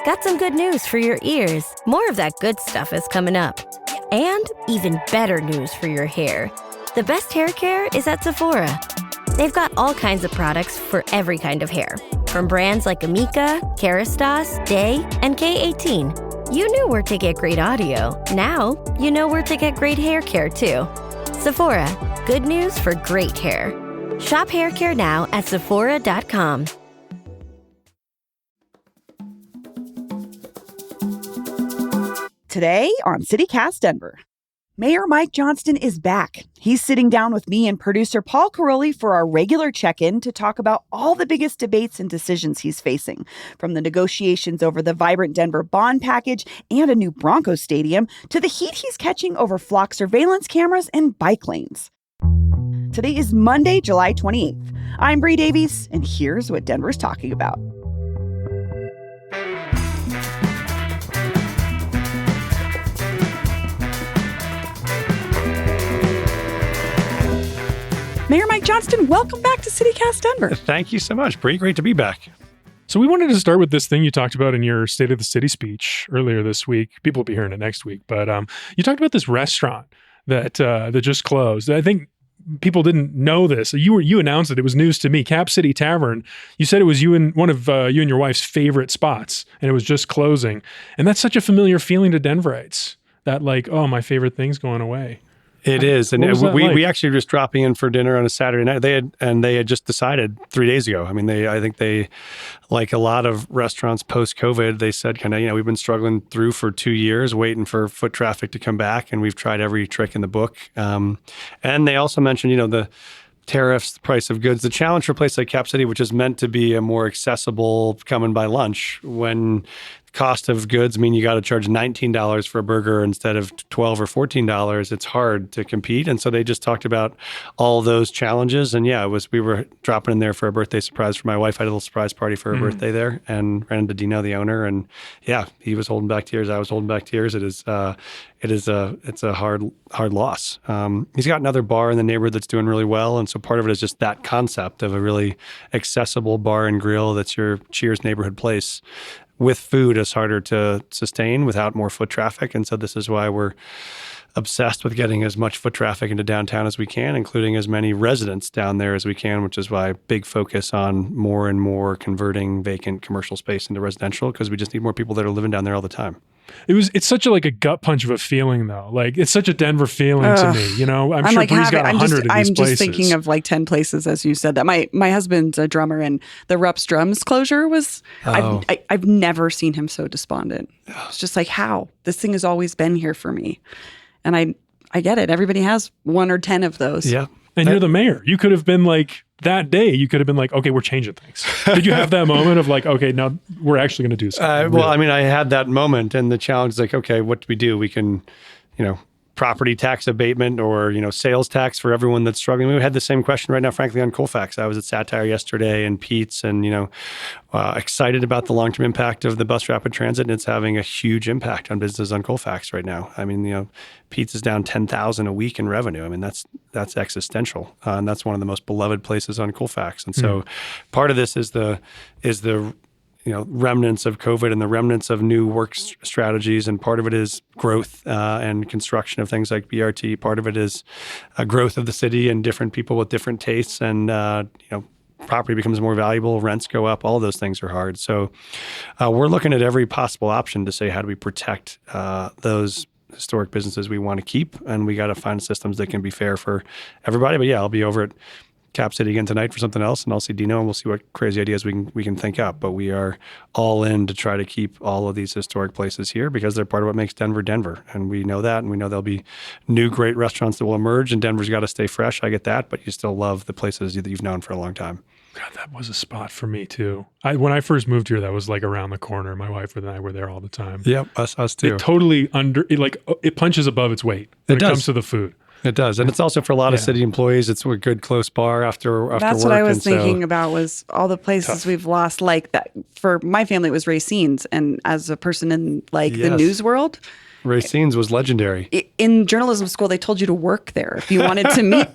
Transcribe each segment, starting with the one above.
got some good news for your ears. More of that good stuff is coming up. And even better news for your hair. The best hair care is at Sephora. They've got all kinds of products for every kind of hair. From brands like Amika, Kerastase, Day, and K18. You knew where to get great audio. Now, you know where to get great hair care, too. Sephora. Good news for great hair. Shop hair care now at Sephora.com. Today on CityCast Denver, Mayor Mike Johnston is back. He's sitting down with me and producer Paul Caroli for our regular check-in to talk about all the biggest debates and decisions he's facing, from the negotiations over the vibrant Denver bond package and a new Broncos stadium to the heat he's catching over flock surveillance cameras and bike lanes. Today is Monday, July 28th. I'm Bree Davies, and here's what Denver's talking about. Mayor Mike Johnston, welcome back to CityCast Denver. Thank you so much, Bree. Great to be back. So we wanted to start with this thing you talked about in your State of the City speech earlier this week. People will be hearing it next week, but you talked about this restaurant that just closed. I think people didn't know this. You announced it. It was news to me. Cap City Tavern. You said it was one of you and your wife's favorite spots, and it was just closing. And that's such a familiar feeling to Denverites. That like, oh, my favorite thing's going away. It is, and we actually were just dropping in for dinner on a Saturday night. They had just decided 3 days ago. I mean, I think they, like a lot of restaurants post COVID, they said we've been struggling through for 2 years, waiting for foot traffic to come back, and we've tried every trick in the book. And they also mentioned, the tariffs, the price of goods, the challenge for a place like Cap City, which is meant to be a more accessible come and buy lunch, when cost of goods mean you got to charge $19 for a burger instead of $12 or $14, it's hard to compete. And so they just talked about all those challenges. And we were dropping in there for a birthday surprise for my wife. I had a little surprise party for her birthday there, and ran into Dino, the owner. And he was holding back tears. I was holding back tears. It's a hard loss. He's got another bar in the neighborhood that's doing really well. And so part of it is just that concept of a really accessible bar and grill that's your Cheers neighborhood place. With food, it's harder to sustain without more foot traffic. And so this is why we're obsessed with getting as much foot traffic into downtown as we can, including as many residents down there as we can, which is why big focus on more and more converting vacant commercial space into residential, because we just need more people that are living down there all the time. It's such a gut punch of a feeling though. Like it's such a Denver feeling to me, I'm sure Bree's got 100 of these places. I'm just thinking of like 10 places, as you said that. My husband's a drummer, and the Rupp's Drums closure was, I've never seen him so despondent. It's just like, how? This thing has always been here for me. And I get it. Everybody has 1 or 10 of those. Yeah. And you're the mayor. You could have been like, that day, you could have been like, okay, we're changing things. Did you have that moment of like, okay, now we're actually going to do something? Well, I mean, I had that moment, and the challenge is like, okay, what do we do? We can, property tax abatement or, sales tax for everyone that's struggling. We had the same question right now, frankly, on Colfax. I was at Satire yesterday and Pete's, and, excited about the long-term impact of the bus rapid transit, and it's having a huge impact on businesses on Colfax right now. I mean, Pete's is down 10,000 a week in revenue. I mean, that's existential. And that's one of the most beloved places on Colfax. And so part of this is the remnants of COVID and the remnants of new work strategies. And part of it is growth and construction of things like BRT. Part of it is growth of the city and different people with different tastes. And, property becomes more valuable, rents go up, all of those things are hard. So we're looking at every possible option to say, how do we protect those historic businesses we want to keep? And we got to find systems that can be fair for everybody. But I'll be over at Cap City again tonight for something else, and I'll see Dino, and we'll see what crazy ideas we can think up. But we are all in to try to keep all of these historic places here because they're part of what makes Denver Denver, and we know that, and we know there'll be new great restaurants that will emerge, and Denver's got to stay fresh. I get that, but you still love the places that you've known for a long time. God, that was a spot for me too. When I first moved here, that was like around the corner. My wife and I were there all the time. Yep, us too. It totally it punches above its weight when it comes to the food. It does. And it's also for a lot of city employees, it's a good close bar after work. That's what I was thinking about, was all the places we've lost. Like that, for my family, it was Racine's. And as a person in the news world, Racine's was legendary. In journalism school, they told you to work there if you wanted to meet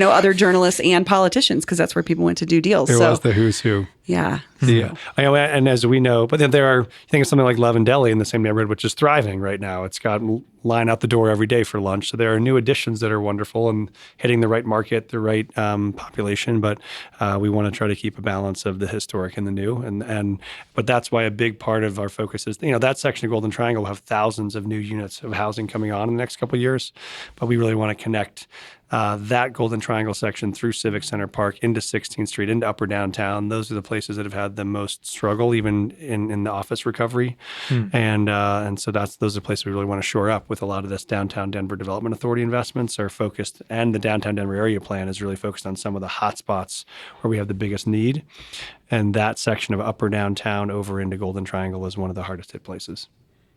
other journalists and politicians, because that's where people went to do deals. There was the who's who. Yeah. Yeah. And as we know, but then there are, you think of something like Love and Deli in the same neighborhood, which is thriving right now. It's got line out the door every day for lunch. So there are new additions that are wonderful and hitting the right market, the right population. But we want to try to keep a balance of the historic and the new. But that's why a big part of our focus is, that section of Golden Triangle will have thousands of new units of housing coming on in the next couple of years. But we really want to connect that Golden Triangle section through Civic Center Park into 16th Street, into Upper Downtown. Those are the places that have had the most struggle, even in the office recovery. And so those are places we really want to shore up with a lot of this Downtown Denver Development Authority investments are focused, and the Downtown Denver Area Plan is really focused on some of the hot spots where we have the biggest need. And that section of Upper Downtown over into Golden Triangle is one of the hardest hit places.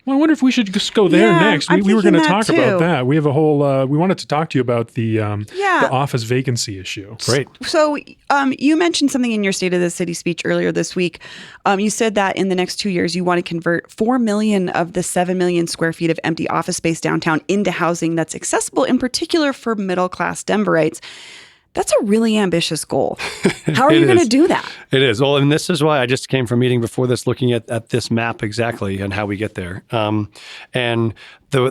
Well, I wonder if we should just go there next. We were going to talk about that. We have a whole, we wanted to talk to you about the office vacancy issue. Great. So you mentioned something in your State of the City speech earlier this week. You said that in the next 2 years, you want to convert 4 million of the 7 million square feet of empty office space downtown into housing that's accessible, in particular for middle-class Denverites. That's a really ambitious goal. How are you going to do that? It is. Well, and this is why I just came from a meeting before this looking at this map exactly and how we get there.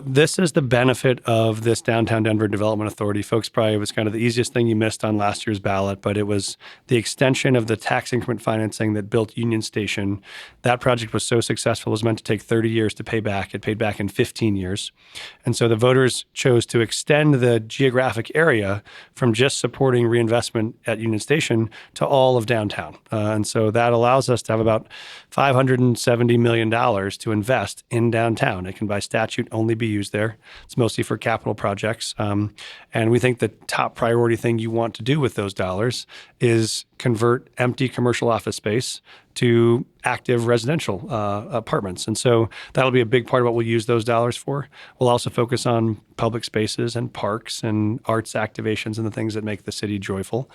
This is the benefit of this Downtown Denver Development Authority. Folks, probably it was kind of the easiest thing you missed on last year's ballot, but it was the extension of the tax increment financing that built Union Station. That project was so successful, it was meant to take 30 years to pay back. It paid back in 15 years. And so the voters chose to extend the geographic area from just supporting reinvestment at Union Station to all of downtown. And so that allows us to have about $570 million to invest in downtown. It can by statute only be used there. It's mostly for capital projects. And we think the top priority thing you want to do with those dollars is convert empty commercial office space to active residential apartments. And so that'll be a big part of what we'll use those dollars for. We'll also focus on public spaces and parks and arts activations and the things that make the city joyful.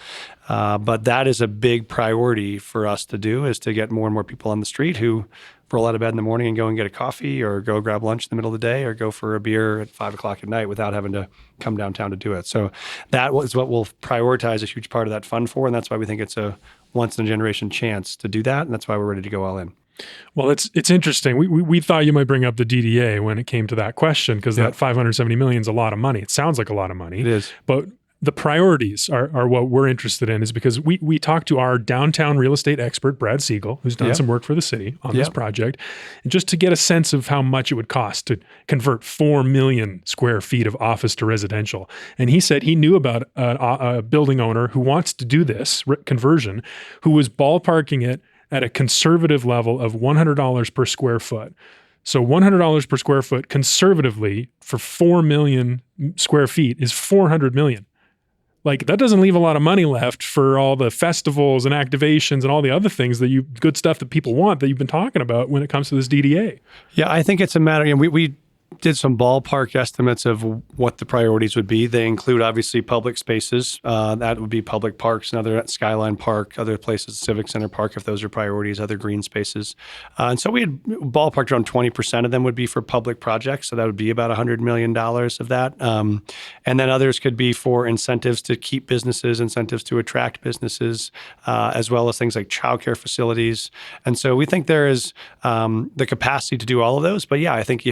But that is a big priority for us to do, is to get more and more people on the street who roll out of bed in the morning and go and get a coffee or go grab lunch in the middle of the day or go for a beer at 5 o'clock at night without having to come downtown to do it. So that is what we'll prioritize a huge part of that fund for. And that's why we think it's a once in a generation chance to do that. And that's why we're ready to go all in. Well, it's interesting. We thought you might bring up the DDA when it came to that question, because that $570 million is a lot of money. It sounds like a lot of money. It is. But the priorities are what we're interested in, is because we talked to our downtown real estate expert, Brad Siegel, who's done some work for the city on this project, and just to get a sense of how much it would cost to convert 4 million square feet of office to residential. And he said he knew about a building owner who wants to do this conversion, who was ballparking it at a conservative level of $100 per square foot. So $100 per square foot conservatively for 4 million square feet is $400 million. Like, that doesn't leave a lot of money left for all the festivals and activations and all the other things good stuff that people want that you've been talking about when it comes to this DDA. Yeah, I think it's a matter, we did some ballpark estimates of what the priorities would be. They include, obviously, public spaces. That would be public parks and other Skyline Park, other places, Civic Center Park, if those are priorities, other green spaces. And so we had ballparked around 20% of them would be for public projects. So that would be about $100 million of that. And then others could be for incentives to keep businesses, incentives to attract businesses, as well as things like childcare facilities. And so we think there is the capacity to do all of those. But yeah, I think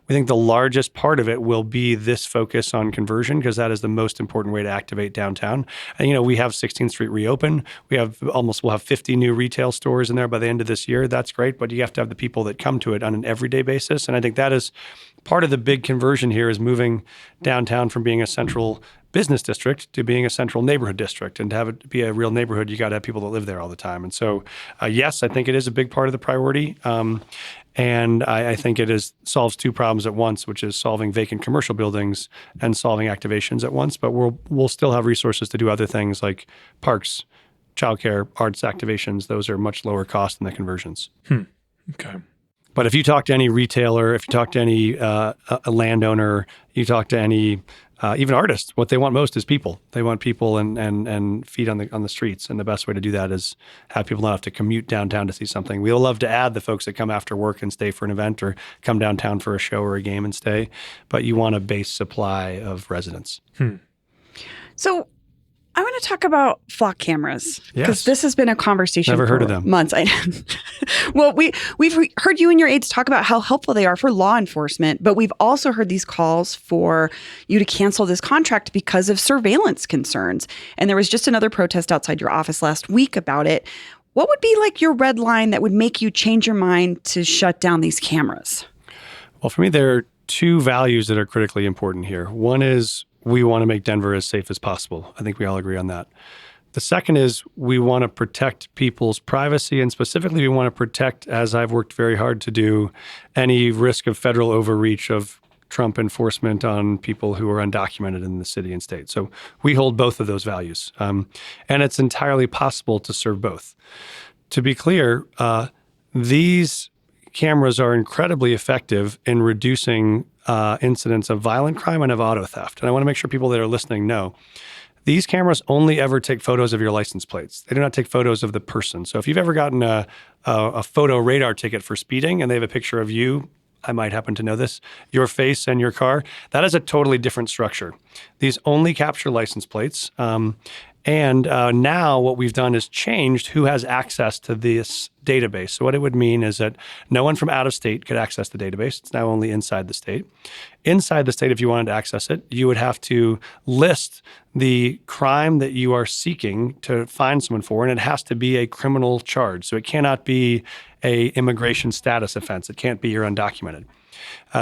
we think the largest part of it will be this focus on conversion, because that is the most important way to activate downtown. And, we have 16th Street reopen. We'll have 50 new retail stores in there by the end of this year. That's great, but you have to have the people that come to it on an everyday basis. And I think that is part of the big conversion here, is moving downtown from being a central business district to being a central neighborhood district. And to have it be a real neighborhood, you got to have people that live there all the time. And so, yes, I think it is a big part of the priority. And I think it solves two problems at once, which is solving vacant commercial buildings and solving activations at once. But we'll still have resources to do other things like parks, childcare, arts activations. Those are much lower cost than the conversions. Okay. But if you talk to any retailer, if you talk to any a landowner, you talk to any even artists, what they want most is people. They want people and feet on the streets. And the best way to do that is have people not have to commute downtown to see something. We'll love to add the folks that come after work and stay for an event, or come downtown for a show or a game and stay. But you want a base supply of residents. So I want to talk about flock cameras because Yes. this has been a conversation Never for heard of them. months. Well, we've heard you and your aides talk about how helpful they are for law enforcement, but we've also heard these calls for you to cancel this contract because of surveillance concerns. And there was just another protest outside your office last week about it. What would be like your red line that would make you change your mind to shut down these cameras? Well, for me, there are two values that are critically important here. One is we want to make Denver as safe as possible. I think we all agree on that. The second is we want to protect people's privacy, and specifically we want to protect, as I've worked very hard to do, any risk of federal overreach of Trump enforcement on people who are undocumented in the city and state. So we hold both of those values. And it's entirely possible to serve both. To be clear, these cameras are incredibly effective in reducing incidents of violent crime and of auto theft. And I want to make sure people that are listening know these cameras only ever take photos of your license plates. They do not take photos of the person. So if you've ever gotten a photo radar ticket for speeding and they have a picture of you, I might happen to know this, your face and your car, that is a totally different structure. These only capture license plates. And now what we've done is changed who has access to this database. So what it would mean is that no one from out of state could access the database. It's now only inside the state. Inside the state, if you wanted to access it, you would have to list the crime that you are seeking to find someone for, and it has to be a criminal charge. So it cannot be a immigration status offense. It can't be you're undocumented.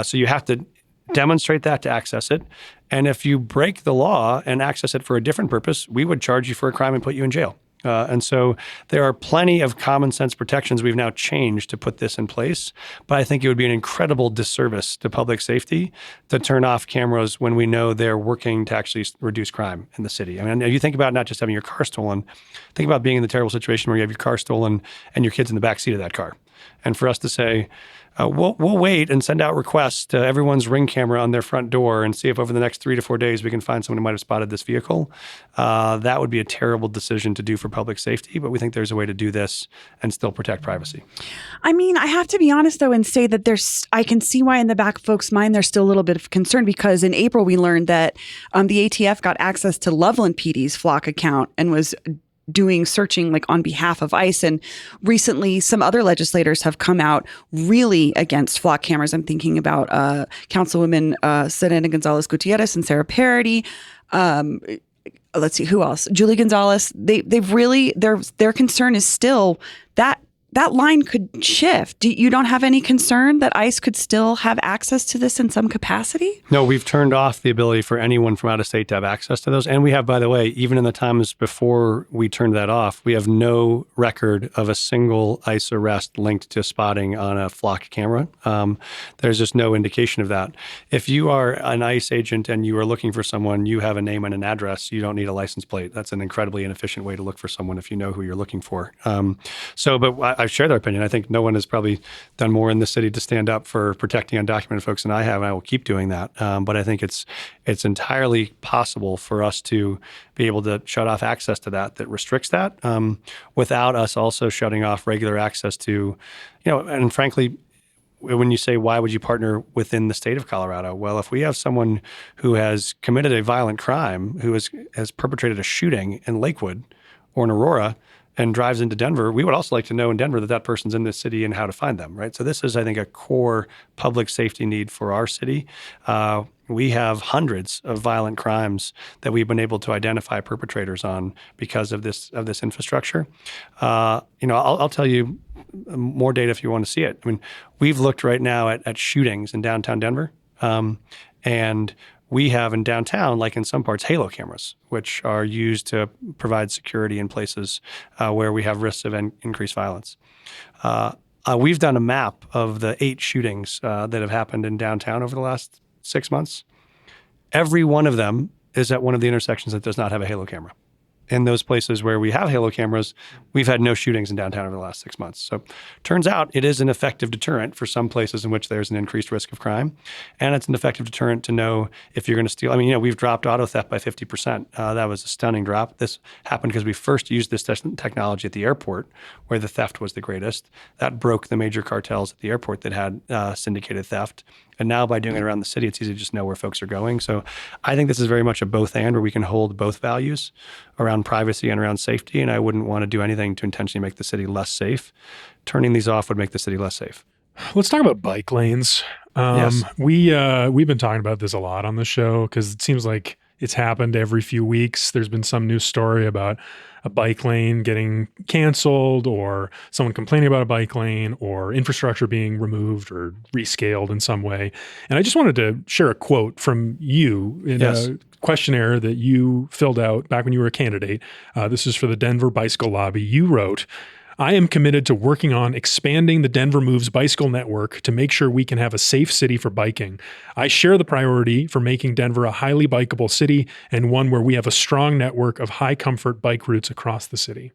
So you have to demonstrate that to access it. And if you break the law and access it for a different purpose, we would charge you for a crime and put you in jail. And so there are plenty of common sense protections we've now changed to put this in place. But I think it would be an incredible disservice to public safety to turn off cameras when we know they're working to actually reduce crime in the city. I mean, you think about not just having your car stolen, think about being in the terrible situation where you have your car stolen and your kid's in the back seat of that car. And for us to say, we'll wait and send out requests to everyone's Ring camera on their front door and see if over the next 3 to 4 days we can find someone who might have spotted this vehicle. That would be a terrible decision to do for public safety, but we think there's a way to do this and still protect privacy. I mean, I have to be honest, though, and say that I can see why in the back of folks' mind there's still a little bit of concern, because in April we learned that the ATF got access to Loveland PD's Flock account and was doing searching like on behalf of ICE. And recently some other legislators have come out really against flock cameras. I'm thinking about Councilwomen Serena Gonzalez Gutierrez and Sarah Parody. Let's see, who else? Julie Gonzalez. They've really, their concern is still that line could shift. You don't have any concern that ICE could still have access to this in some capacity? No, we've turned off the ability for anyone from out of state to have access to those. And we have, by the way, even in the times before we turned that off, we have no record of a single ICE arrest linked to spotting on a flock camera. There's just no indication of that. If you are an ICE agent and you are looking for someone, you have a name and an address. You don't need a license plate. That's an incredibly inefficient way to look for someone if you know who you're looking for. But I share their opinion. I think no one has probably done more in the city to stand up for protecting undocumented folks than I have, and I will keep doing that. But I think it's entirely possible for us to be able to shut off access to that restricts that without us also shutting off regular access to, and frankly, when you say, why would you partner within the state of Colorado? Well, if we have someone who has committed a violent crime, who has perpetrated a shooting in Lakewood or in Aurora, and drives into Denver, we would also like to know in Denver that person's in this city and how to find them, right? So this is, I think, a core public safety need for our city. We have hundreds of violent crimes that we've been able to identify perpetrators on because of this infrastructure. I'll tell you more data if you want to see it. I mean, we've looked right now at shootings in downtown Denver, and we have in downtown, like in some parts, halo cameras, which are used to provide security in places where we have risks of increased violence. We've done a map of the 8 shootings that have happened in downtown over the last 6 months. Every one of them is at one of the intersections that does not have a halo camera. in those places where we have halo cameras, we've had no shootings in downtown over the last 6 months. So turns out it is an effective deterrent for some places in which there's an increased risk of crime. And it's an effective deterrent to know if you're going to steal. I mean, we've dropped auto theft by 50%. That was a stunning drop. This happened because we first used this technology at the airport where the theft was the greatest. That broke the major cartels at the airport that had syndicated theft. And now by doing it around the city, it's easy to just know where folks are going. So I think this is very much a both and, where we can hold both values around privacy and around safety. And I wouldn't want to do anything to intentionally make the city less safe. Turning these off would make the city less safe. Let's talk about bike lanes. Yes. We've been talking about this a lot on the show because it seems like it's happened every few weeks. There's been some news story about a bike lane getting canceled, or someone complaining about a bike lane, or infrastructure being removed or rescaled in some way. And I just wanted to share a quote from you in a questionnaire that you filled out back when you were a candidate. This is for the Denver Bicycle Lobby. You wrote, "I am committed to working on expanding the Denver Moves bicycle network to make sure we can have a safe city for biking. I share the priority for making Denver a highly bikeable city and one where we have a strong network of high comfort bike routes across the city."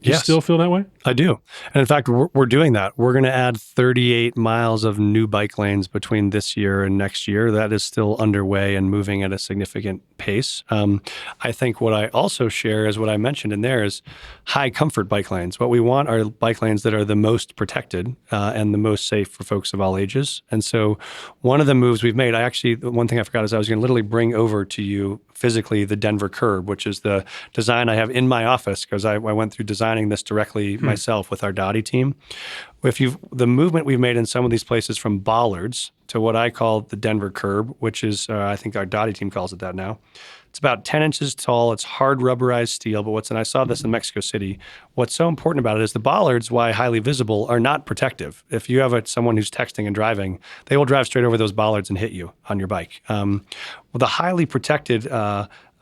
Do you still feel that way? I do. And in fact, we're doing that. We're going to add 38 miles of new bike lanes between this year and next year. That is still underway and moving at a significant pace. I think what I also share is what I mentioned in there is high comfort bike lanes. What we want are bike lanes that are the most protected and the most safe for folks of all ages. And so one of the moves we've made, one thing I forgot is I was going to literally bring over to you physically the Denver curb, which is the design I have in my office because I went through designing this directly myself with our Dottie team. The movement we've made in some of these places from bollards to what I call the Denver curb, which is, I think our Dottie team calls it that now. It's about 10 inches tall. It's hard rubberized steel, but and I saw this in Mexico City. What's so important about it is the bollards, why highly visible, are not protective. If you have someone who's texting and driving, they will drive straight over those bollards and hit you on your bike. The highly protected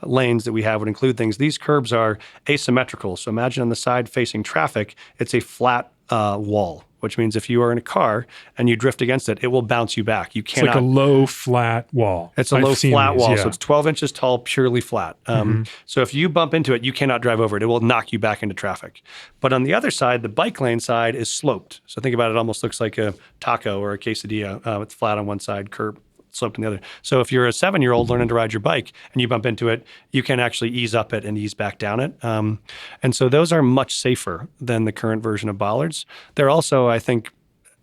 lanes that we have would include things. These curbs are asymmetrical. So imagine on the side facing traffic, it's a flat wall, which means if you are in a car and you drift against it, it will bounce you back. You cannot. It's like a low flat wall. It's a low flat wall. So it's 12 inches tall, purely flat. So if you bump into it, you cannot drive over it. It will knock you back into traffic. But on the other side, the bike lane side is sloped. So think about it, almost looks like a taco or a quesadilla. It's flat on one side, curb sloped on the other. So if you're a 7-year-old learning to ride your bike and you bump into it, you can actually ease up it and ease back down it. And so those are much safer than the current version of bollards. They're also, I think,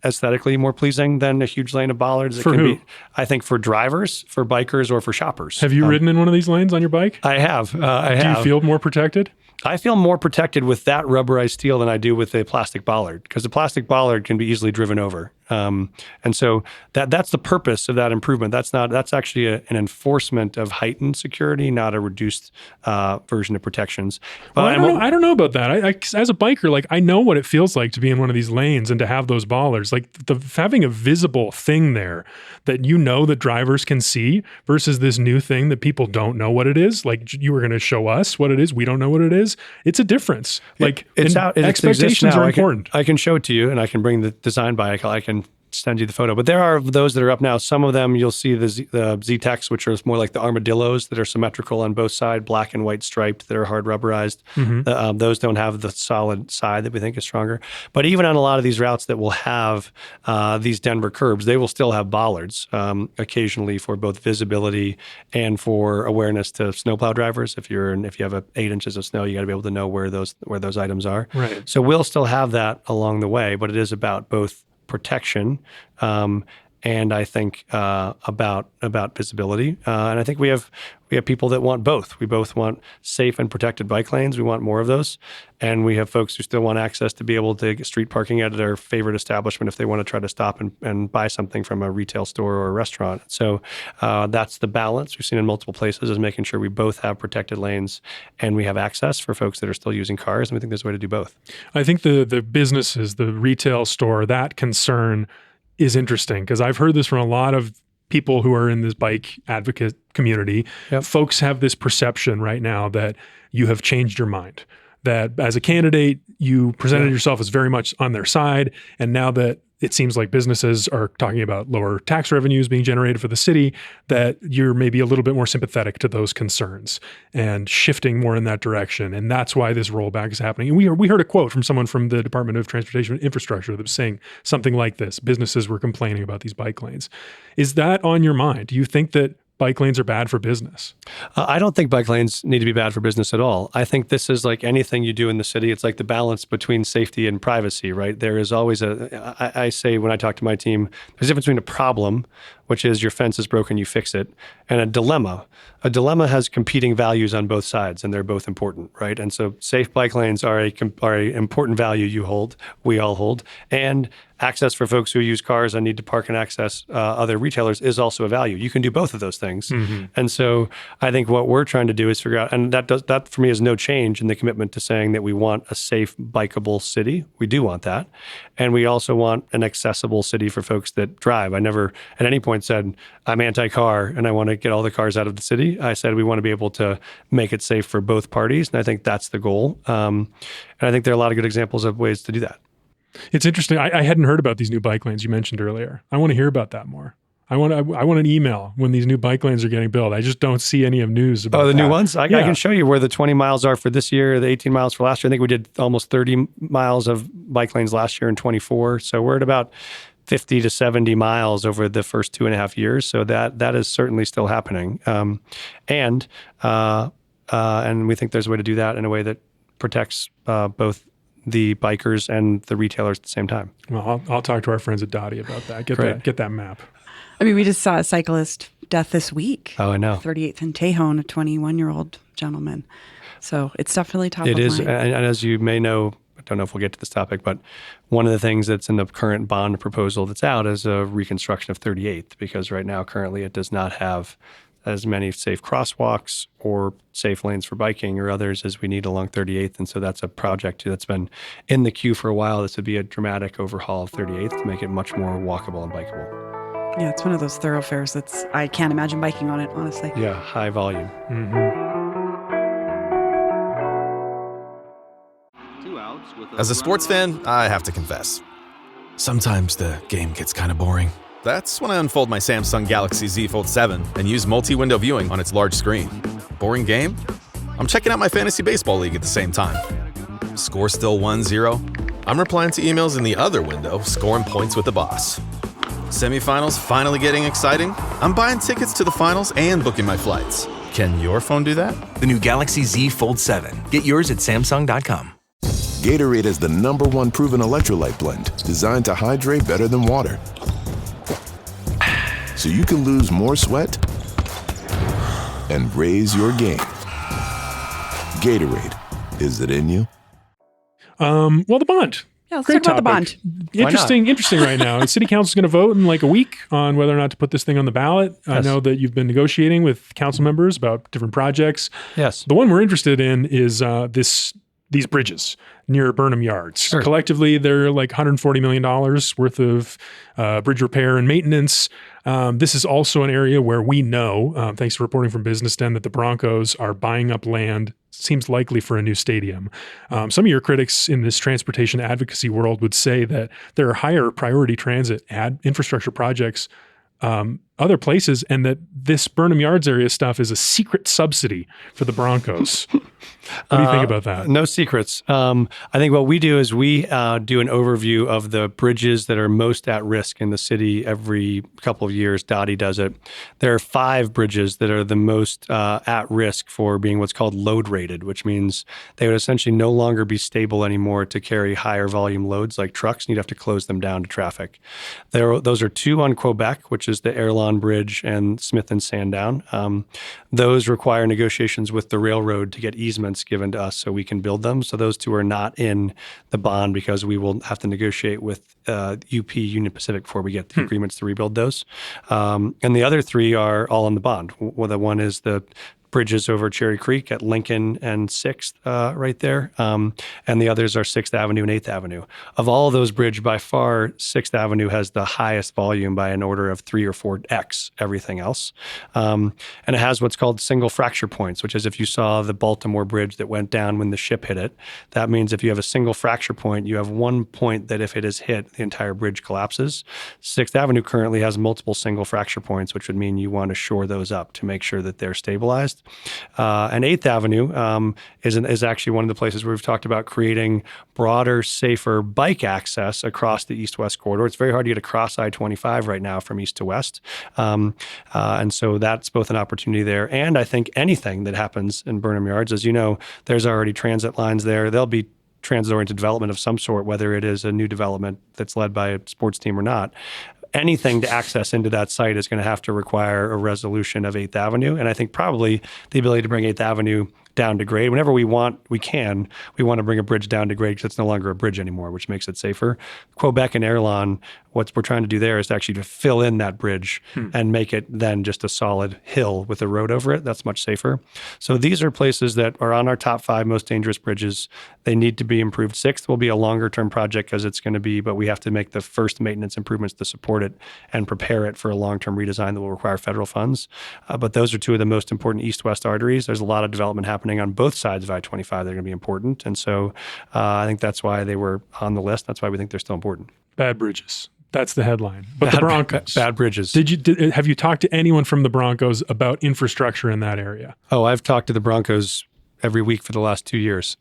aesthetically more pleasing than a huge lane of bollards. For who? I think for drivers, for bikers, or for shoppers. Have you ridden in one of these lanes on your bike? I have. Do you feel more protected? I feel more protected with that rubberized steel than I do with a plastic bollard, because the plastic bollard can be easily driven over. And so that's the purpose of that improvement. That's actually an enforcement of heightened security, not a reduced version of protections. Well, I don't know about that. I as a biker, I know what it feels like to be in one of these lanes and to have those bollards. Having a visible thing there that that drivers can see versus this new thing that people don't know what it is. Like you were going to show us what it is. We don't know what it is. It's a difference. Expectations are important. I can show it to you, and I can bring the design by. I can send you the photo. But there are those that are up now. Some of them you'll see the Z-Techs, which are more like the armadillos that are symmetrical on both sides, black and white striped, that are hard rubberized. Those don't have the solid side that we think is stronger. But even on a lot of these routes that will have these Denver curbs, they will still have bollards occasionally for both visibility and for awareness to snowplow drivers. If you have 8 inches of snow, you got to be able to know where those items are. Right. So we'll still have that along the way, but it is about both protection, and I think about visibility. And I think we have people that want both. We both want safe and protected bike lanes. We want more of those, and we have folks who still want access to be able to get street parking at their favorite establishment if they want to try to stop and buy something from a retail store or a restaurant. So that's the balance we've seen in multiple places, is making sure we both have protected lanes and we have access for folks that are still using cars. And we think there's a way to do both. I think the businesses, the retail store, that concern is interesting, because I've heard this from a lot of people who are in this bike advocate community. Yep. Folks have this perception right now that you have changed your mind, that as a candidate, you presented yourself as very much on their side. And now that it seems like businesses are talking about lower tax revenues being generated for the city, that you're maybe a little bit more sympathetic to those concerns and shifting more in that direction. And that's why this rollback is happening. And we heard a quote from someone from the Department of Transportation and Infrastructure that was saying something like this. Businesses were complaining about these bike lanes. Is that on your mind? Do you think that bike lanes are bad for business? I don't think bike lanes need to be bad for business at all. I think this is like anything you do in the city. It's like the balance between safety and privacy, right? There is always I say when I talk to my team, there's a difference between a problem, which is your fence is broken, you fix it, and a dilemma. A dilemma has competing values on both sides, and they're both important, right? And so safe bike lanes are a important value we all hold, and access for folks who use cars and need to park and access other retailers is also a value. You can do both of those things. Mm-hmm. And so I think what we're trying to do is figure out, and that for me is no change in the commitment to saying that we want a safe, bikeable city. We do want that. And we also want an accessible city for folks that drive. I never at any point said, I'm anti-car and I want to get all the cars out of the city. I said we want to be able to make it safe for both parties. And I think that's the goal. And I think there are a lot of good examples of ways to do that. It's interesting. I hadn't heard about these new bike lanes you mentioned earlier. I want to hear about that more. I want an email when these new bike lanes are getting built. I just don't see any of news about the new ones? I can show you where the 20 miles are for this year, the 18 miles for last year. I think we did almost 30 miles of bike lanes last year in 24. So we're at about 50 to 70 miles over the first 2.5 years. So that is certainly still happening. And we think there's a way to do that in a way that protects both the bikers and the retailers at the same time. Well, I'll talk to our friends at Dottie about that. Get that map. I mean, we just saw a cyclist death this week. Oh, I know. 38th and Tejon, a 21-year-old gentleman. So it's definitely top of mind. It is, and as you may know, I don't know if we'll get to this topic, but one of the things that's in the current bond proposal that's out is a reconstruction of 38th, because right now, currently, it does not have as many safe crosswalks or safe lanes for biking or others as we need along 38th. And so that's a project that's been in the queue for a while. This would be a dramatic overhaul of 38th to make it much more walkable and bikeable. Yeah, it's one of those thoroughfares I can't imagine biking on it, honestly. Yeah, high volume. Mm-hmm. As a sports fan, I have to confess, sometimes the game gets kind of boring. That's when I unfold my Samsung Galaxy Z Fold 7 and use multi-window viewing on its large screen. Boring game? I'm checking out my fantasy baseball league at the same time. Score still 1-0? I'm replying to emails in the other window, scoring points with the boss. Semifinals finally getting exciting? I'm buying tickets to the finals and booking my flights. Can your phone do that? The new Galaxy Z Fold 7. Get yours at Samsung.com. Gatorade is the #1 proven electrolyte blend designed to hydrate better than water. So you can lose more sweat and raise your game. Gatorade, is it in you? Well, the bond. Yeah, let's Great talk about topic. the bond. Interesting right now. The city council is going to vote in like a week on whether or not to put this thing on the ballot. Yes. I know that you've been negotiating with council members about different projects. Yes. The one we're interested in is these bridges near Burnham Yards. Sure. Collectively, they're like $140 million worth of bridge repair and maintenance. This is also an area where we know, thanks to reporting from Business Den, that the Broncos are buying up land, seems likely for a new stadium. Some of your critics in this transportation advocacy world would say that there are higher priority transit infrastructure projects other places, and that this Burnham Yards area stuff is a secret subsidy for the Broncos. What do you think about that? No secrets. I think what we do is we do an overview of the bridges that are most at risk in the city every couple of years. Dottie does it. There are 5 bridges that are the most at risk for being what's called load rated, which means they would essentially no longer be stable anymore to carry higher volume loads like trucks, and you'd have to close them down to traffic. Those are 2 on Quebec, which is the Airlawn Bridge, and Smith and Sandown. Those require negotiations with the railroad to get easements given to us so we can build them. So those 2 are not in the bond because we will have to negotiate with UP, Union Pacific, before we get the agreements to rebuild those. And the other 3 are all in the bond. Well, the one is the bridges over Cherry Creek at Lincoln and 6th right there. And the others are 6th Avenue and 8th Avenue. Of all of those bridges, by far, 6th Avenue has the highest volume by an order of 3 or 4x everything else. And it has what's called single fracture points, which is if you saw the Baltimore Bridge that went down when the ship hit it, that means if you have a single fracture point, you have one point that if it is hit, the entire bridge collapses. 6th Avenue currently has multiple single fracture points, which would mean you want to shore those up to make sure that they're stabilized. And 8th Avenue is actually one of the places where we've talked about creating broader, safer bike access across the east-west corridor. It's very hard to get across I-25 right now from east to west. And so that's both an opportunity there. And I think anything that happens in Burnham Yards, as you know, there's already transit lines there. There'll be transit-oriented development of some sort, whether it is a new development that's led by a sports team or not. Anything to access into that site is going to have to require a resolution of 8th Avenue. And I think probably the ability to bring 8th Avenue down to grade. Whenever we want to bring a bridge down to grade because it's no longer a bridge anymore, which makes it safer. Quebec and Erlon, what we're trying to do there is actually to fill in that bridge and make it then just a solid hill with a road over it. That's much safer. So these are places that are on our top 5 most dangerous bridges. They need to be improved. 6th will be a longer term project because it's going to be, but we have to make the first maintenance improvements to support it and prepare it for a long-term redesign that will require federal funds. But those are 2 of the most important east-west arteries. There's a lot of development happening on both sides of I-25 that are going to be important. And so I think that's why they were on the list. That's why we think they're still important. Bad bridges. That's the headline. But the Broncos. Bad bridges. Have you talked to anyone from the Broncos about infrastructure in that area? Oh, I've talked to the Broncos every week for the last 2 years.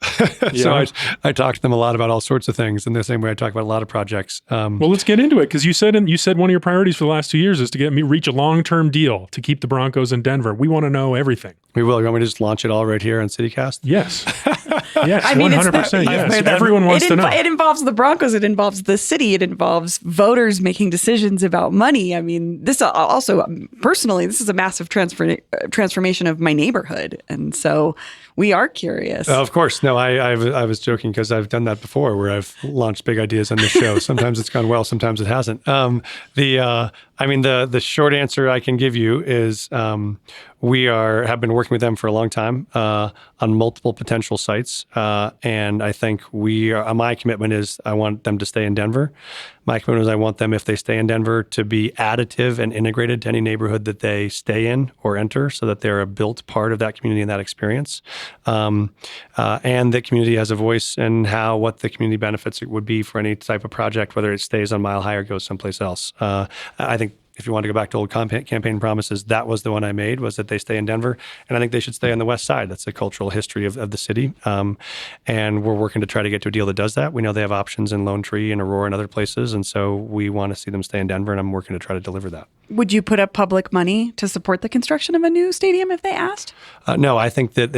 So I talk to them a lot about all sorts of things in the same way I talk about a lot of projects. Well, let's get into it because you said one of your priorities for the last 2 years is to reach a long-term deal to keep the Broncos in Denver. We want to know everything. We will. You want me to just launch it all right here on CityCast? Yes. Yes, I mean, 100%. Yes. Everyone wants to know. It involves the Broncos. It involves the city. It involves voters making decisions about money. I mean, this also, personally, this is a massive transformation of my neighborhood. And so we are curious. Of course. No, I was joking because I've done that before where I've launched big ideas on this show. Sometimes it's gone well, sometimes it hasn't. The short answer I can give you is we have been working with them for a long time on multiple potential sites. And I think my commitment is I want them to stay in Denver. My commitment is I want them, if they stay in Denver, to be additive and integrated to any neighborhood that they stay in or enter so that they're a built part of that community and that experience. And the community has a voice in what the community benefits would be for any type of project, whether it stays on Mile High or goes someplace else. I think if you want to go back to old campaign promises, that was the one I made, was that they stay in Denver. And I think they should stay on the west side. That's the cultural history of the city. And we're working to try to get to a deal that does that. We know they have options in Lone Tree and Aurora and other places. And so we want to see them stay in Denver, and I'm working to try to deliver that. Would you put up public money to support the construction of a new stadium if they asked? No, I think that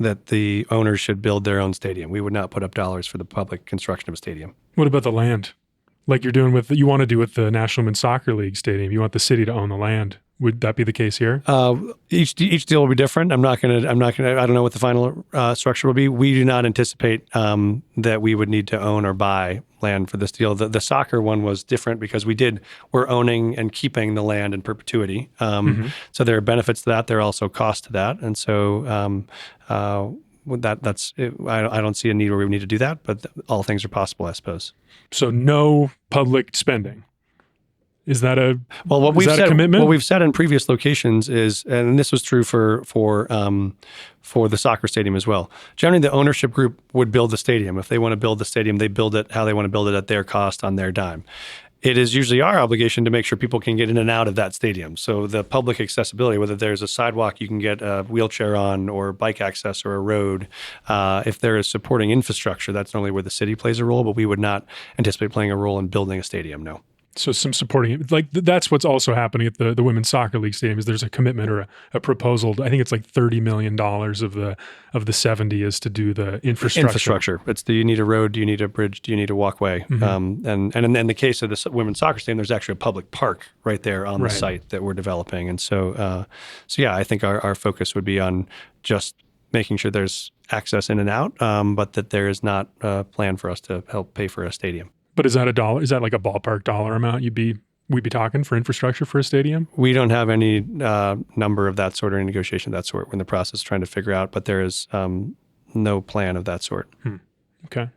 that the owners should build their own stadium. We would not put up dollars for the public construction of a stadium. What about the land? Like you want to do with the National Women's Soccer League stadium. You want the city to own the land. Would that be the case here? Each deal will be different. I don't know what the final structure will be. We do not anticipate that we would need to own or buy land for this deal. The soccer one was different because we're owning and keeping the land in perpetuity. So there are benefits to that. There are also costs to that. And so that's it. I don't see a need where we need to do that, but all things are possible, I suppose. So no public spending. Is that a commitment? What we've said in previous locations is, and this was true for the soccer stadium as well. Generally, the ownership group would build the stadium. If they want to build the stadium, they build it how they want to build it at their cost on their dime. It is usually our obligation to make sure people can get in and out of that stadium. So the public accessibility, whether there's a sidewalk you can get a wheelchair on or bike access or a road, if there is supporting infrastructure, that's not only where the city plays a role, but we would not anticipate playing a role in building a stadium, no. So some supporting, that's what's also happening at the Women's Soccer League stadium is there's a commitment or a proposal. I think it's like $30 million of the 70 is to do the infrastructure. It's do you need a road? Do you need a bridge? Do you need a walkway? And in the case of the Women's Soccer Stadium, there's actually a public park right there on the site that we're developing. And so I think our focus would be on just making sure there's access in and out, but that there is not a plan for us to help pay for a stadium. But is that $1? Is that like a ballpark dollar amount you'd be we be talking for infrastructure for a stadium? We don't have any number of that sort or any negotiation of that sort. We're in the process of trying to figure out, but there is no plan of that sort. Okay.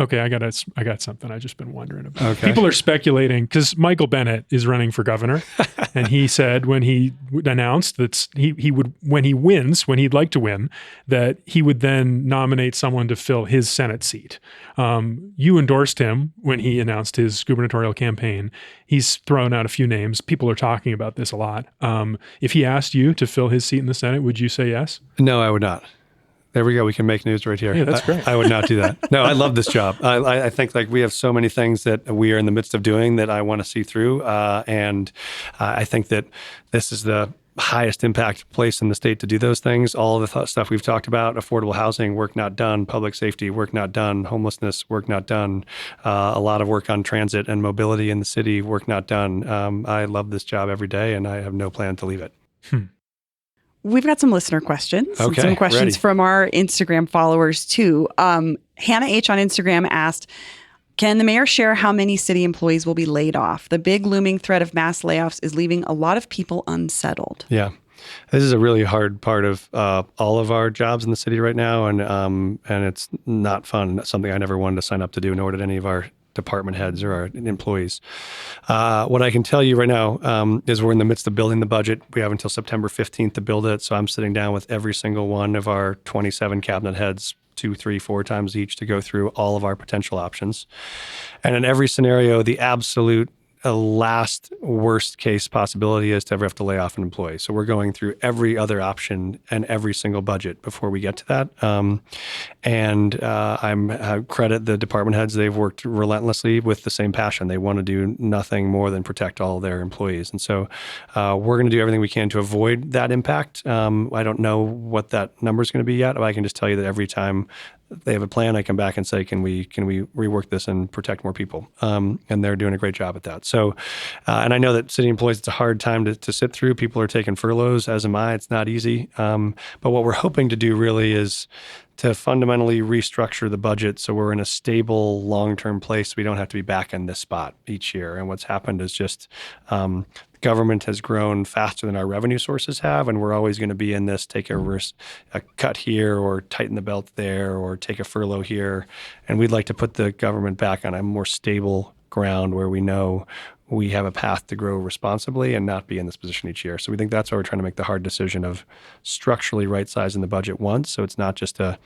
Okay, I got something I've just been wondering about. Okay. People are speculating because Michael Bennet is running for governor, and he said when he announced that he would, when he'd like to win, that he would then nominate someone to fill his Senate seat. You endorsed him when he announced his gubernatorial campaign. He's thrown out a few names. People are talking about this a lot. If he asked you to fill his seat in the Senate, would you say yes? No, I would not. There we go. We can make news right here. Yeah, that's great. I would not do that. No, I love this job. I think like we have so many things that we are in the midst of doing that I want to see through. And I think that this is the highest impact place in the state to do those things. All the stuff we've talked about, affordable housing, work not done, public safety, work not done, homelessness, work not done, a lot of work on transit and mobility in the city, work not done. I love this job every day and I have no plan to leave it. We've got some listener questions. Okay, and some questions ready. from our Instagram followers too. Hannah H on Instagram asked, can the mayor share how many city employees will be laid off? The big looming threat of mass layoffs is leaving a lot of people unsettled. Yeah. This is a really hard part of all of our jobs in the city right now. And it's not fun. That's something I never wanted to sign up to do, nor did any of our department heads or our employees. What I can tell you right now is we're in the midst of building the budget. We have until September 15th to build it. So I'm sitting down with every single one of our 27 cabinet heads 2, 3, 4 times each to go through all of our potential options. And in every scenario, the absolute last worst case possibility is to ever have to lay off an employee. So we're going through every other option and every single budget before we get to that. I credit the department heads. They've worked relentlessly with the same passion. They want to do nothing more than protect all their employees. And so we're going to do everything we can to avoid that impact. I don't know what that number is going to be yet, but I can just tell you that every time they have a plan, I come back and say, can we rework this and protect more people? And they're doing a great job at that. So, and I know that city employees, it's a hard time to sit through. People are taking furloughs, as am I. It's not easy. But what we're hoping to do really is to fundamentally restructure the budget so we're in a stable, long-term place. We don't have to be back in this spot each year. And what's happened is just government has grown faster than our revenue sources have, and we're always going to be in this take a cut here or tighten the belt there or take a furlough here. And we'd like to put the government back on a more stable ground where we know we have a path to grow responsibly and not be in this position each year. So we think that's why we're trying to make the hard decision of structurally right-sizing the budget once, so it's not just a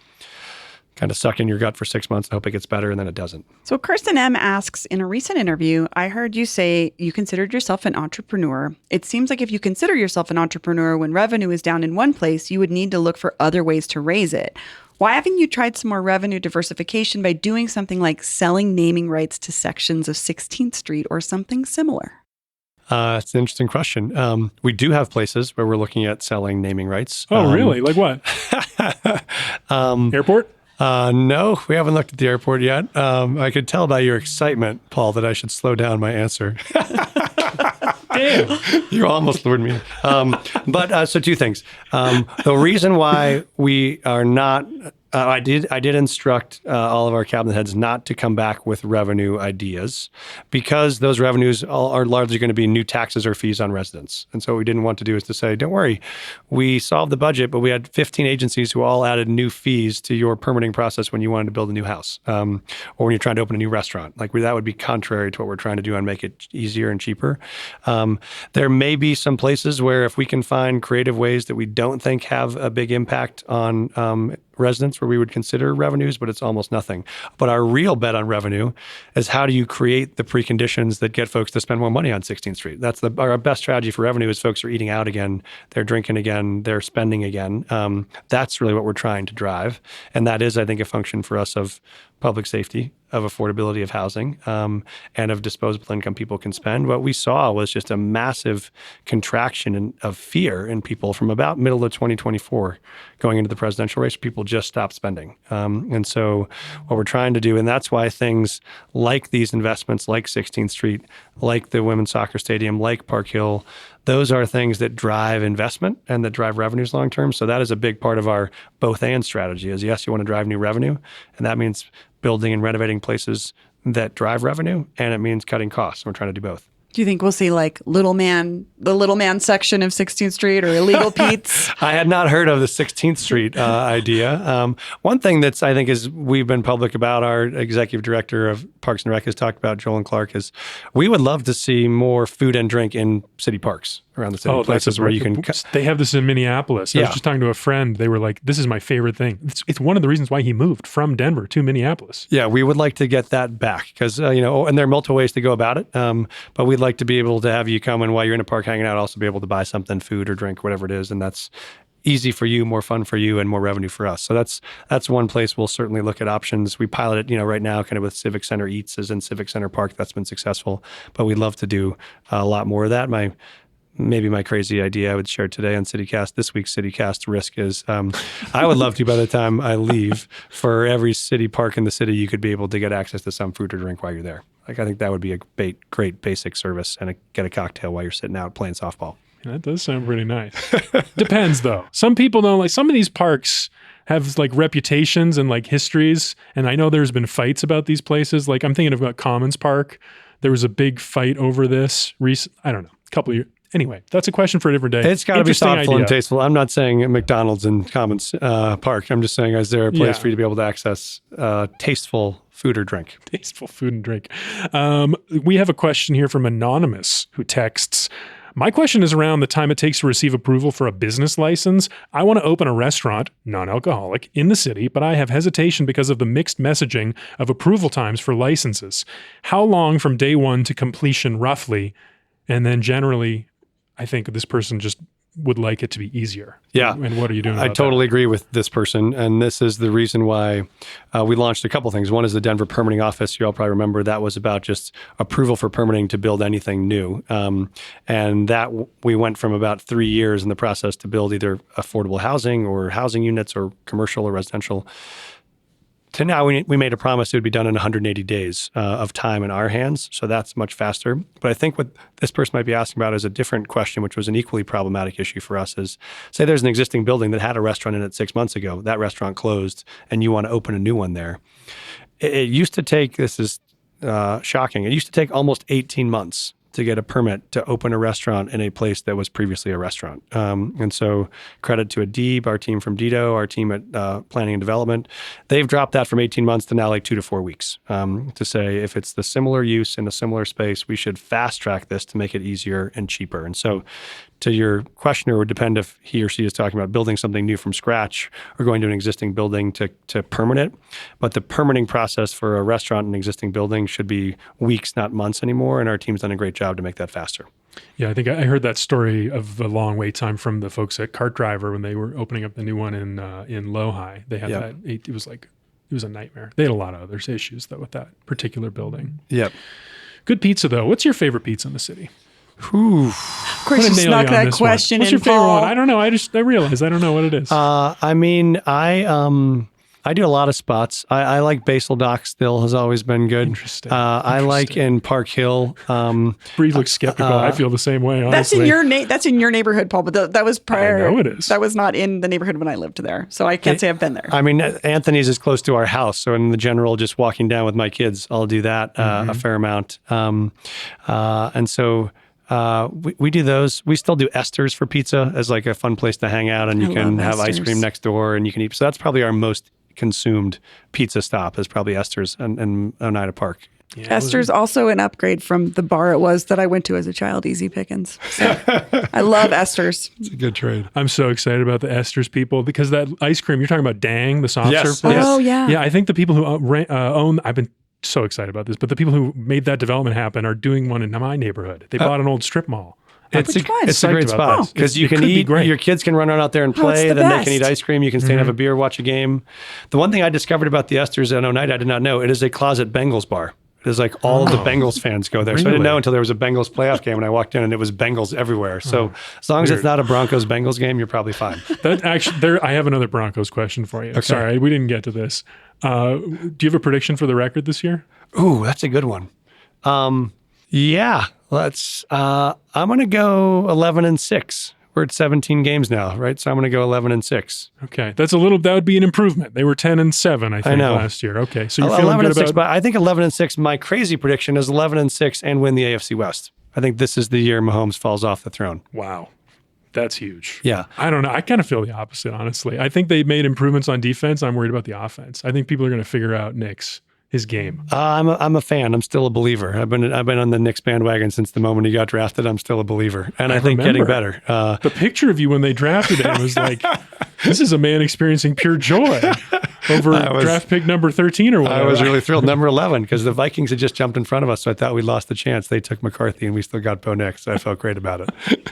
kind of suck in your gut for 6 months and hope it gets better, and then it doesn't. So Kirsten M. asks, in a recent interview, I heard you say you considered yourself an entrepreneur. It seems like if you consider yourself an entrepreneur when revenue is down in one place, you would need to look for other ways to raise it. Why haven't you tried some more revenue diversification by doing something like selling naming rights to sections of 16th Street or something similar? It's an interesting question. We do have places where we're looking at selling naming rights. Oh, really? Like what? Airport? No, we haven't looked at the airport yet. I could tell by your excitement, Paul, that I should slow down my answer. Damn. You almost lured me. So 2 things. The reason why we are not, I did instruct all of our cabinet heads not to come back with revenue ideas because those revenues are largely going to be new taxes or fees on residents. And so what we didn't want to do is to say, don't worry, we solved the budget, but we had 15 agencies who all added new fees to your permitting process when you wanted to build a new house or when you're trying to open a new restaurant. That would be contrary to what we're trying to do and make it easier and cheaper. There may be some places where if we can find creative ways that we don't think have a big impact on residents where we would consider revenues, but it's almost nothing. But our real bet on revenue is how do you create the preconditions that get folks to spend more money on 16th Street? That's our best strategy for revenue is folks are eating out again, they're drinking again, they're spending again. That's really what we're trying to drive. And that is, I think, a function for us of public safety, of affordability of housing, and of disposable income people can spend. What we saw was just a massive contraction of fear in people from about middle of 2024 going into the presidential race. People just stopped spending. And so what we're trying to do, and that's why things like these investments, like 16th Street, like the women's soccer stadium, like Park Hill, those are things that drive investment and that drive revenues long term. So that is a big part of our both and strategy is yes, you want to drive new revenue, and that means building and renovating places that drive revenue, and it means cutting costs. We're trying to do both. Do you think we'll see like the Little Man section of 16th Street or Illegal Pete's? I had not heard of the 16th Street idea. One thing that's, I think, is we've been public about, our executive director of Parks and Rec has talked about, Joel and Clark, is we would love to see more food and drink in city parks around the city. Places where you can. They have this in Minneapolis. I was just talking to a friend. They were like, "This is my favorite thing." It's one of the reasons why he moved from Denver to Minneapolis. Yeah, we would like to get that back because and there are multiple ways to go about it. But we'd like to be able to have you come and while you're in a park hanging out, also be able to buy something, food or drink, whatever it is, and that's easy for you, more fun for you, and more revenue for us. So that's one place we'll certainly look at options. We pilot it, right now, kind of with Civic Center Eats, as in Civic Center Park. That's been successful, but we'd love to do a lot more of that. Maybe my crazy idea I would share today on CityCast, this week's CityCast risk is I would love to, by the time I leave, for every city park in the city, you could be able to get access to some food or drink while you're there. I think that would be a great basic service, and get a cocktail while you're sitting out playing softball. That does sound pretty nice. Depends, though. Some people don't like, some of these parks have like reputations and like histories, and I know there's been fights about these places. Like I'm thinking about Commons Park. There was a big fight over this I don't know, a couple of years. Anyway, that's a question for a different day. It's got to be thoughtful and tasteful. I'm not saying McDonald's and Commons Park. I'm just saying, is there a place for you to be able to access tasteful food or drink? Tasteful food and drink. We have a question here from Anonymous who texts, "My question is around the time it takes to receive approval for a business license. I want to open a restaurant, non-alcoholic, in the city, but I have hesitation because of the mixed messaging of approval times for licenses. How long from day one to completion roughly? And then generally, I think this person just would like it to be easier." Yeah. And what are you doing about I totally agree with this person. And this is the reason why we launched a couple things. One is the Denver Permitting Office. You all probably remember that was about just approval for permitting to build anything new. And that we went from about 3 years in the process to build either affordable housing or housing units or commercial or residential, to now we made a promise it would be done in 180 days of time in our hands. So that's much faster. But I think what this person might be asking about is a different question, which was an equally problematic issue for us, is say there's an existing building that had a restaurant in it 6 months ago. That restaurant closed and you want to open a new one there. It used to take, this is shocking, it used to take almost 18 months to get a permit to open a restaurant in a place that was previously a restaurant. And so credit to Adib, our team from Dido, our team at Planning and Development. They've dropped that from 18 months to now like 2 to 4 weeks to say if it's the similar use in a similar space, we should fast track this to make it easier and cheaper. And so to your questioner, it would depend if he or she is talking about building something new from scratch or going to an existing building to permit it. But the permitting process for a restaurant in an existing building should be weeks, not months anymore. And our team's done a great job to make that faster. Yeah, I think I heard that story of the long wait time from the folks at Cart Driver when they were opening up the new one in Lohi. They had that. It was a nightmare. They had a lot of other issues though with that particular building. Yep. Good pizza though. What's your favorite pizza in the city? Of course, you snuck that question in. What's your favorite one? I don't know. I realized I don't know what it is. I do a lot of spots. I like Basil Dock still has always been good. Interesting. I like in Park Hill. Bree looks skeptical. I feel the same way, honestly. That's in your neighborhood, Paul, but that was prior. I know it is. That was not in the neighborhood when I lived there. So I can't say I've been there. I mean, Anthony's is close to our house. So in the general, just walking down with my kids, I'll do that a fair amount. And so we do those. We still do Esther's for pizza as like a fun place to hang out, and you can have ice cream next door and you can eat. So that's probably our most consumed pizza stop is probably Esther's and Oneida Park. Yeah, Esther's also an upgrade from the bar it was that I went to as a child, Easy Pickens. So I love Esther's. It's a good trade. I'm so excited about the Esther's people because that ice cream, you're talking about Dang, the soft serve place. Oh, yeah. Yeah, I think the people who own, I've been so excited about this, but the people who made that development happen are doing one in my neighborhood. They bought an old strip mall. It's a great spot because you can eat, your kids can run out there and play, then they can eat ice cream, you can stay and have a beer, watch a game. The one thing I discovered about the Esther's in Oneida I did not know, it is a closet Bengals bar. It is like all of the Bengals fans go there. Really? So I didn't know until there was a Bengals playoff game and I walked in and it was Bengals everywhere. So as long as it's not a Broncos-Bengals game, you're probably fine. I have another Broncos question for you. Okay. Sorry, we didn't get to this. Do you have a prediction for the record this year? Ooh, that's a good one. Yeah, I'm going to go 11-6. we're at 17 games now, right? So I'm going to go 11-6. Okay, that would be an improvement. They were 10-7, I think, last year. Okay, so you're feeling good about 11-6, but I think 11-6. My crazy prediction is 11-6 and win the AFC West. I think this is the year Mahomes falls off the throne. Wow. That's huge. Yeah. I don't know. I kind of feel the opposite, honestly. I think they made improvements on defense. I'm worried about the offense. I think people are going to figure out his game. I'm a fan. I'm still a believer. I've been on the Knicks bandwagon since the moment he got drafted. I'm still a believer, and I think getting better. The picture of you when they drafted him was like, this is a man experiencing pure joy over draft pick number 13 or whatever. I was really thrilled. Number 11, because the Vikings had just jumped in front of us, so I thought we lost the chance. They took McCarthy, and we still got Bo Nix. So I felt great about it.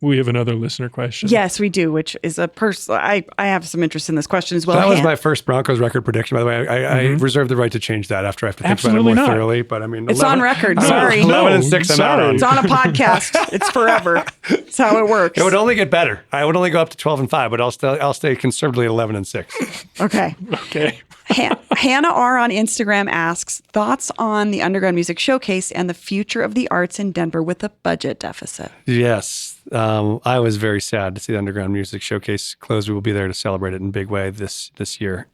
We have another listener question. Yes, we do, which is a personal. I have some interest in this question as well. That was my first Broncos record prediction, by the way. I reserve the right to change that after I have to think about it more thoroughly. But I mean, it's on record. Sorry. 11-6, I'm out on. It's on a podcast. It's forever. It's how it works. It would only get better. I would only go up to 12-5, but I'll stay conservatively at 11-6. Okay. Okay. Hannah R. on Instagram asks, thoughts on the Underground Music Showcase and the future of the arts in Denver with a budget deficit? Yes. I was very sad to see the Underground Music Showcase close. We will be there to celebrate it in a big way this year.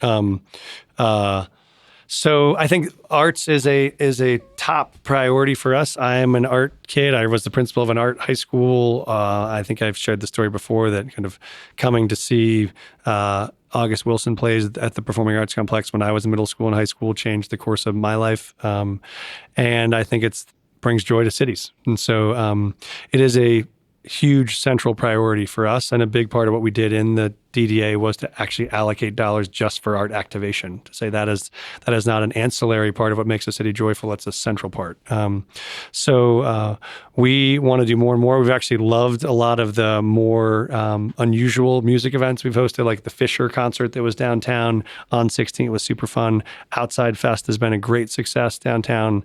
So I think arts is a top priority for us. I am an art kid. I was the principal of an art high school. I think I've shared the story before that kind of coming to see August Wilson plays at the Performing Arts Complex when I was in middle school and high school changed the course of my life. And I think it brings joy to cities. And so it is a huge central priority for us. And a big part of what we did in the DDA was to actually allocate dollars just for art activation, to say that is not an ancillary part of what makes a city joyful. It's a central part. So we want to do more and more. We've actually loved a lot of the more unusual music events we've hosted, like the Fisher concert that was downtown on 16th was super fun. Outside Fest has been a great success downtown.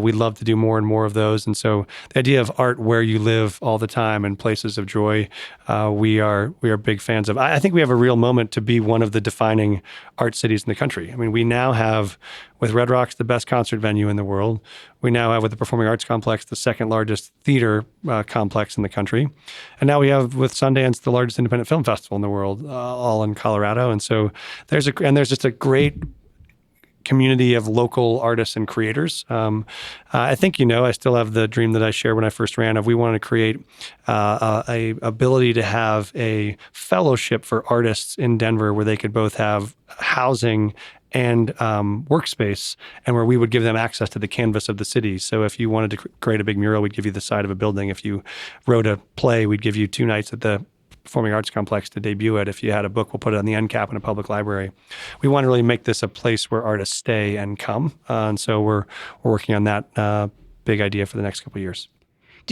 We'd love to do more and more of those. And so the idea of art where you live all the time and places of joy, we are big fans of. I think we have a real moment to be one of the defining art cities in the country. I mean, we now have, with Red Rocks, the best concert venue in the world. We now have, with the Performing Arts Complex, the second largest theater complex in the country. And now we have, with Sundance, the largest independent film festival in the world, all in Colorado. And so there's just a great community of local artists and creators. I think, I still have the dream that I shared when I first ran of we wanted to create a ability to have a fellowship for artists in Denver where they could both have housing and workspace, and where we would give them access to the canvas of the city. So if you wanted to create a big mural, we'd give you the side of a building. If you wrote a play, we'd give you 2 nights at the Performing Arts Complex to debut it. If you had a book, we'll put it on the end cap in a public library. We want to really make this a place where artists stay and come. And so we're working on that big idea for the next couple of years.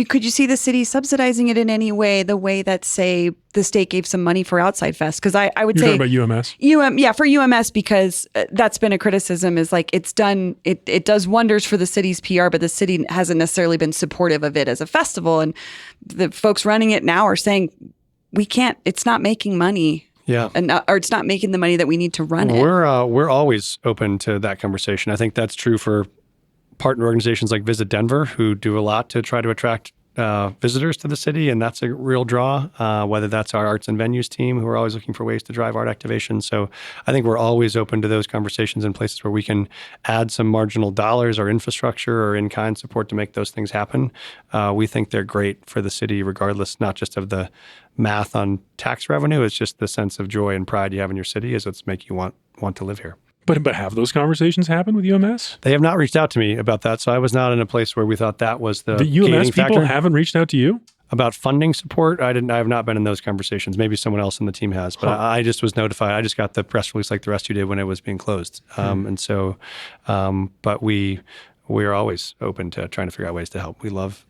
Could you see the city subsidizing it in any way, the way that, say, the state gave some money for Outside Fest? Because I would say— You're talking about UMS? Yeah, for UMS, because that's been a criticism, is like it does wonders for the city's PR, but the city hasn't necessarily been supportive of it as a festival. And the folks running it now are saying, it's not making money. Yeah. Or it's not making the money that we need to run it. We're always open to that conversation. I think that's true for partner organizations like Visit Denver, who do a lot to try to attract visitors to the city, and that's a real draw, whether that's our arts and venues team, who are always looking for ways to drive art activation. So I think we're always open to those conversations in places where we can add some marginal dollars or infrastructure or in-kind support to make those things happen. We think they're great for the city, regardless, not just of the math on tax revenue. It's just the sense of joy and pride you have in your city is what's make you want to live here. But have those conversations happened with UMS? They have not reached out to me about that, so I was not in a place where we thought that was the UMS people factor. Haven't reached out to you? About funding support? I have not been in those conversations. Maybe someone else on the team has, but I just was notified. I just got the press release like the rest of you did when it was being closed. And so, but we are always open to trying to figure out ways to help. We love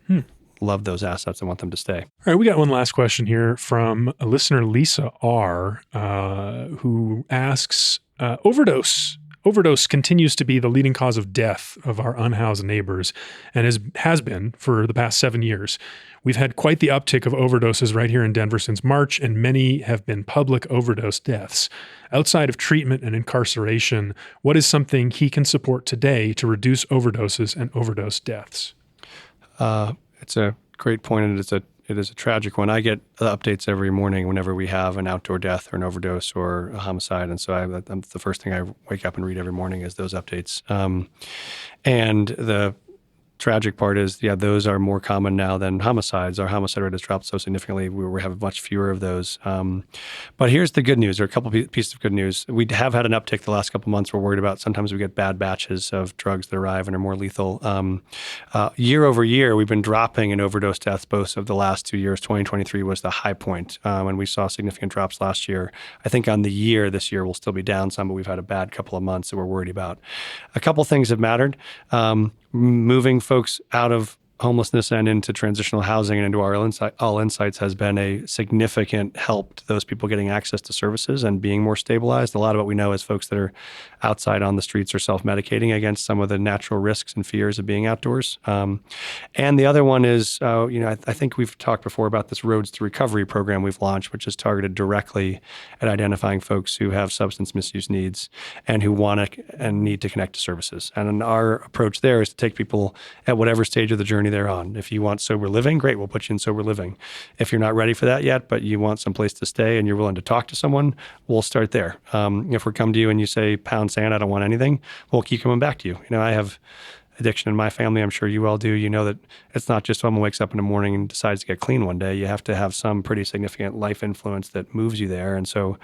those assets and want them to stay. All right, we got one last question here from a listener, Lisa R., who asks, Overdose continues to be the leading cause of death of our unhoused neighbors and has been for the past 7 years. We've had quite the uptick of overdoses right here in Denver since March, and many have been public overdose deaths. Outside of treatment and incarceration, what is something he can support today to reduce overdoses and overdose deaths? It's a great point, and is a tragic one. I get updates every morning whenever we have an outdoor death or an overdose or a homicide, and so the first thing I wake up and read every morning is those updates. And the tragic part is, those are more common now than homicides. Our homicide rate has dropped so significantly. We have much fewer of those. But here's the good news, or a couple pieces of good news. We have had an uptick the last couple of months. We're worried about sometimes we get bad batches of drugs that arrive and are more lethal. Year over year, we've been dropping in overdose deaths both of the last 2 years. 2023 was the high point, and we saw significant drops last year. I think on the year, this year, we'll still be down some, but we've had a bad couple of months that we're worried about. A couple things have mattered. Moving folks out of homelessness and into transitional housing and into our All Insights has been a significant help to those people getting access to services and being more stabilized. A lot of what we know is folks that are outside on the streets are self-medicating against some of the natural risks and fears of being outdoors. And the other one is, I think we've talked before about this Roads to Recovery program we've launched, which is targeted directly at identifying folks who have substance misuse needs and who want to and need to connect to services. And our approach there is to take people at whatever stage of the journey they're on. If you want sober living, great, we'll put you in sober living. If you're not ready for that yet, but you want some place to stay and you're willing to talk to someone, we'll start there. If we come to you and you say, pound sand, I don't want anything, we'll keep coming back to you. I have addiction in my family. I'm sure you all do. You know that it's not just someone wakes up in the morning and decides to get clean one day. You have to have some pretty significant life influence that moves you there. And so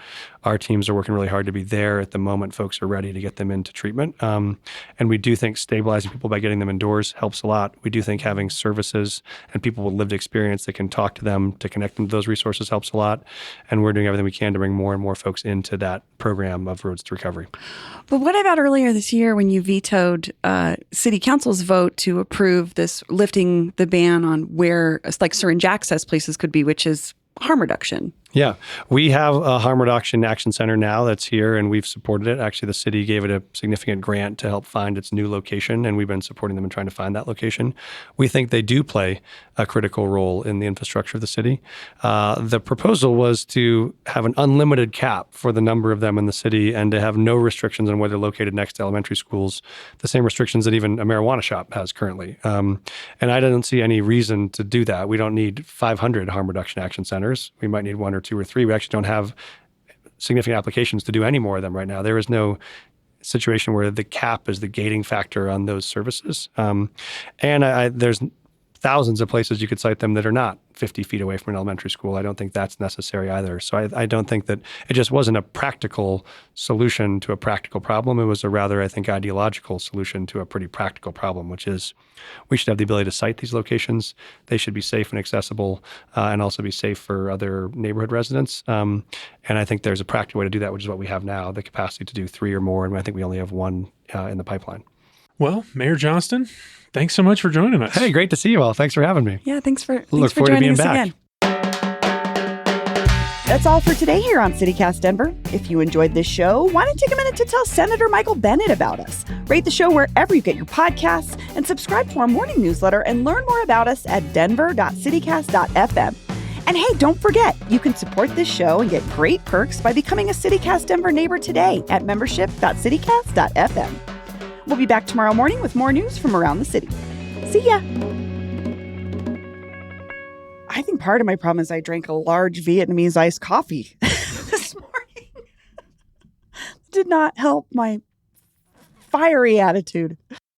our teams are working really hard to be there at the moment folks are ready to get them into treatment. And we do think stabilizing people by getting them indoors helps a lot. We do think having services and people with lived experience that can talk to them, to connect them to those resources helps a lot. And we're doing everything we can to bring more and more folks into that program of Roads to Recovery. But what about earlier this year when you vetoed City Council's vote to approve this lifting the ban on where like syringe access places could be, which is harm reduction? Yeah, we have a harm reduction action center now that's here, and we've supported it. Actually, the city gave it a significant grant to help find its new location, and we've been supporting them in trying to find that location. We think they do play a critical role in the infrastructure of the city. The proposal was to have an unlimited cap for the number of them in the city and to have no restrictions on where they're located next to elementary schools, the same restrictions that even a marijuana shop has currently. And I don't see any reason to do that. We don't need 500 harm reduction action centers. We might need 1 or 2 or 3. We actually don't have significant applications to do any more of them right now. There is no situation where the cap is the gating factor on those services. There's thousands of places you could cite them that are not 50 feet away from an elementary school. I don't think that's necessary either. So I don't think that it just wasn't a practical solution to a practical problem. It was a rather, I think, ideological solution to a pretty practical problem, which is we should have the ability to cite these locations. They should be safe and accessible and also be safe for other neighborhood residents. And I think there's a practical way to do that, which is what we have now, the capacity to do 3 or more. And I think we only have 1 in the pipeline. Well, Mayor Johnston, thanks so much for joining us. Hey, great to see you all. Thanks for having me. Yeah, thanks for Look forward to being back. Again. That's all for today here on CityCast Denver. If you enjoyed this show, why don't you take a minute to tell Senator Michael Bennet about us? Rate the show wherever you get your podcasts and subscribe to our morning newsletter and learn more about us at denver.citycast.fm. And hey, don't forget, you can support this show and get great perks by becoming a CityCast Denver neighbor today at membership.citycast.fm. We'll be back tomorrow morning with more news from around the city. See ya. I think part of my problem is I drank a large Vietnamese iced coffee this morning. Did not help my fiery attitude.